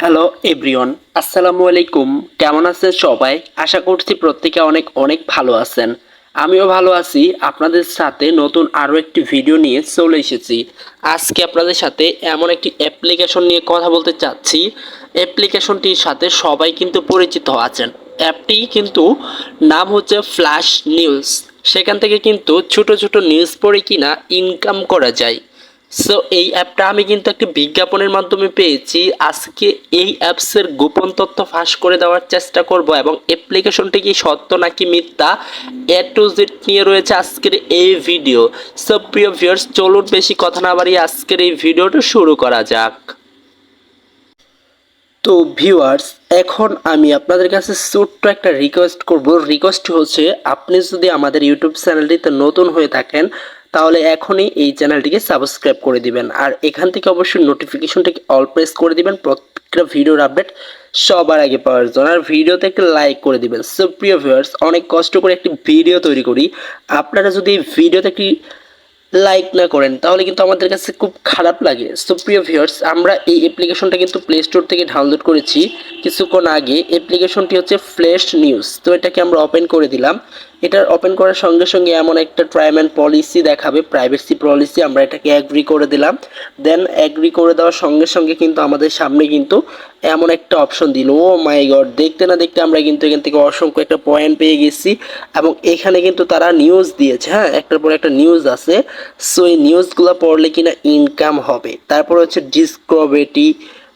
Hello everyone, আসসালামু আলাইকুম। কেমন আছেন সবাই? আশা করছি প্রত্যেকে অনেক অনেক ভালো আছেন। আমিও ভালো আছি। আপনাদের সাথে নতুন আরও একটি ভিডিও নিয়ে চলে এসেছি। আজকে আপনাদের সাথে এমন একটি অ্যাপ্লিকেশন নিয়ে কথা বলতে চাচ্ছি। অ্যাপ্লিকেশনটির সাথে সবাই কিন্তু পরিচিত আছেন। অ্যাপটি কিন্তু নাম হচ্ছে ফ্ল্যাশ নিউজ। সেখান থেকে কিন্তু ছোট ছোট নিউজ পড়ে কিনা ইনকাম করা যায়। সো এই অ্যাপটা আমি কিন্তু একটি বিজ্ঞাপনের মাধ্যমে পেয়েছি। আজকে এই অ্যাপসের গোপন তথ্য ফাঁস করে দেওয়ার চেষ্টা করব এবং অ্যাপ্লিকেশনটি কি সত্য নাকি মিথ্যা এ টু জেড নিয়ে রয়েছে আজকের এই ভিডিও। সো প্রিয় ভিউয়ার্স, চলুন বেশি কথা না বাড়িয়ে আজকের এই ভিডিওটা শুরু করা যাক। তো ভিউয়ার্স, এখন আমি আপনাদের কাছে ছোট্ট একটা রিকোয়েস্ট করব। রিকোয়েস্ট হচ্ছে, আপনি যদি আমাদের ইউটিউব চ্যানেলটিতে নতুন হয়ে থাকেন তাহলে এখনই এই চ্যানেলটিকে সাবস্ক্রাইব করে দিবেন, আর এখান থেকে অবশ্যই নোটিফিকেশনটিকে অল প্রেস করে দিবেন প্রত্যেকটা ভিডিওর আপডেট সবার আগে পাওয়ার জন্য, আর ভিডিওতে একটা লাইক করে দিবেন। সো প্রিয় ভিউয়ার্স, অনেক কষ্ট করে একটি ভিডিও তৈরি করি, আপনারা যদি এই ভিডিওতে একটি লাইক না করেন তাহলে কিন্তু আমাদের কাছে খুব খারাপ লাগে। সো প্রিয় ভিউয়ার্স, আমরা এই অ্যাপ্লিকেশনটা কিন্তু প্লে স্টোর থেকে ডাউনলোড করেছি কিছুক্ষণ আগে। অ্যাপ্লিকেশনটি হচ্ছে ফ্ল্যাশ নিউজ। তো এটাকে আমরা ওপেন করে দিলাম। এটার ওপেন করার সঙ্গে সঙ্গে এমন একটা টার্ম অ্যান্ড পলিসি দেখাবে, প্রাইভেসি পলিসি। আমরা এটাকে অ্যাগ্রি করে দিলাম। দেন অ্যাগ্রি করে দেওয়ার সঙ্গে সঙ্গে কিন্তু আমাদের সামনে কিন্তু এমন একটা অপশন দিল। ও মাই গড, দেখতে না দেখতে আমরা কিন্তু এখান থেকে অসংখ্য একটা পয়েন্ট পেয়ে গেছি এবং এখানে কিন্তু তারা নিউজ দিয়েছে। হ্যাঁ, একটার পর একটা নিউজ আছে। সো এই নিউজগুলো পড়লে কিনা ইনকাম হবে। তারপর হচ্ছে ডিসকভারিটি,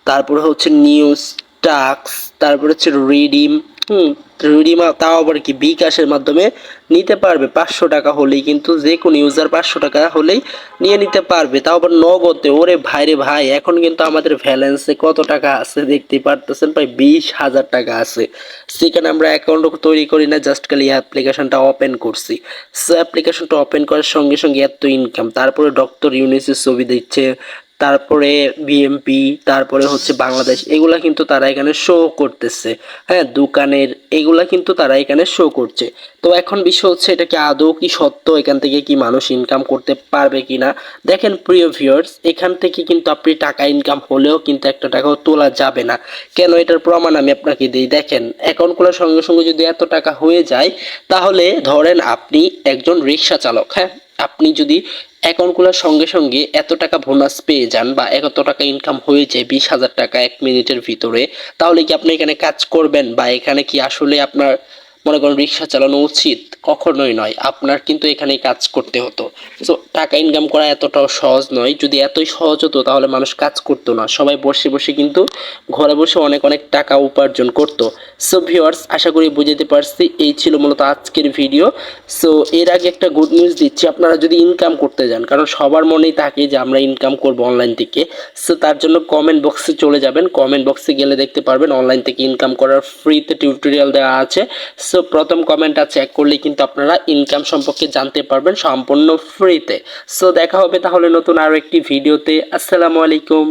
তারপরে হচ্ছে নিউজ টাক্স, তারপর হচ্ছে রিডিম। রিডিম তাও আবার কি বিকাশের মাধ্যমে নিতে পারবে। 500 টাকা হলেই কিন্তু যে কোনো ইউজার 500 টাকা হলেই নিয়ে নিতে পারবে, তাও আবার নগদে। ওরে ভাই রে ভাই, এখন কিন্তু আমাদের ব্যালেন্সে কত টাকা আছে দেখতে পারতেছেন, প্রায় 20,000 টাকা আছে। সেখানে আমরা অ্যাকাউন্ট তৈরি করি না, জাস্ট খালি অ্যাপ্লিকেশনটা ওপেন করছি। সো অ্যাপ্লিকেশনটা ওপেন করার সঙ্গে সঙ্গে এত ইনকাম। তারপরে ডক্টর ইউনিসের ছবি দিচ্ছে, তারপরে বিএমপি, তারপরে হচ্ছে বাংলাদেশ, এগুলা কিন্তু তারা এখানে শো করতেছে। হ্যাঁ, দোকানের এগুলা কিন্তু তারা এখানে শো করছে। তো এখন বিষয় হচ্ছে, এটা কি আদৌ কি সত্য? এখান থেকে কি মানুষ ইনকাম করতে পারবে কিনা? দেখেন প্রিয় ভিউয়ার্স, এখান থেকে কিন্তু আপনি টাকা ইনকাম হলেও কিন্তু একটা টাকাও তোলা যাবে না। কেন? এটার প্রমাণ আমি আপনাকে দিই। দেখেন, অ্যাকাউন্ট খোলার সঙ্গে সঙ্গে যদি এত টাকা হয়ে যায়, তাহলে ধরেন আপনি একজন রিক্সা চালক। হ্যাঁ, আপনি যদি অ্যাকাউন্ট খোলার সঙ্গে সঙ্গে এত টাকা বোনাস পেয়ে যান বা এত টাকা ইনকাম হয়ে যায় 20,000 টাকা 1 মিনিটের ভিতরে, তাহলে কি আপনি এখানে কাজ করবেন? বা এখানে কি আসলে আপনার মনে করেন রিক্সা চালানো উচিত? কখনোই নয়। আপনার কিন্তু এখানেই কাজ করতে হতো। সো টাকা ইনকাম করা এতটাও সহজ নয়। যদি এতই সহজ হতো তাহলে মানুষ কাজ করতো না, সবাই বসে বসে কিন্তু ঘরে বসে অনেক অনেক টাকা উপার্জন করতো। সো ভিউয়ার্স, আশা করি বুঝতে পারছি। এই ছিল মূলত আজকের ভিডিও। সো এর আগে একটা গুড নিউজ দিচ্ছি, আপনারা যদি ইনকাম করতে যান, কারণ সবার মনেই থাকে যে আমরা ইনকাম করব অনলাইন থেকে। সো তার জন্য কমেন্ট বক্সে চলে যাবেন। কমেন্ট বক্সে গেলে দেখতে পারবেন অনলাইন থেকে ইনকাম করার ফ্রিতে টিউটোরিয়াল দেওয়া আছে। সো প্রথম কমেন্টটা চেক করলেই কিন্তু আপনারা ইনকাম সম্পর্কে জানতে পারবেন সম্পূর্ণ ফ্রিতে। সো দেখা হবে তাহলে নতুন আরও একটি ভিডিওতে। আসসালামু আলাইকুম।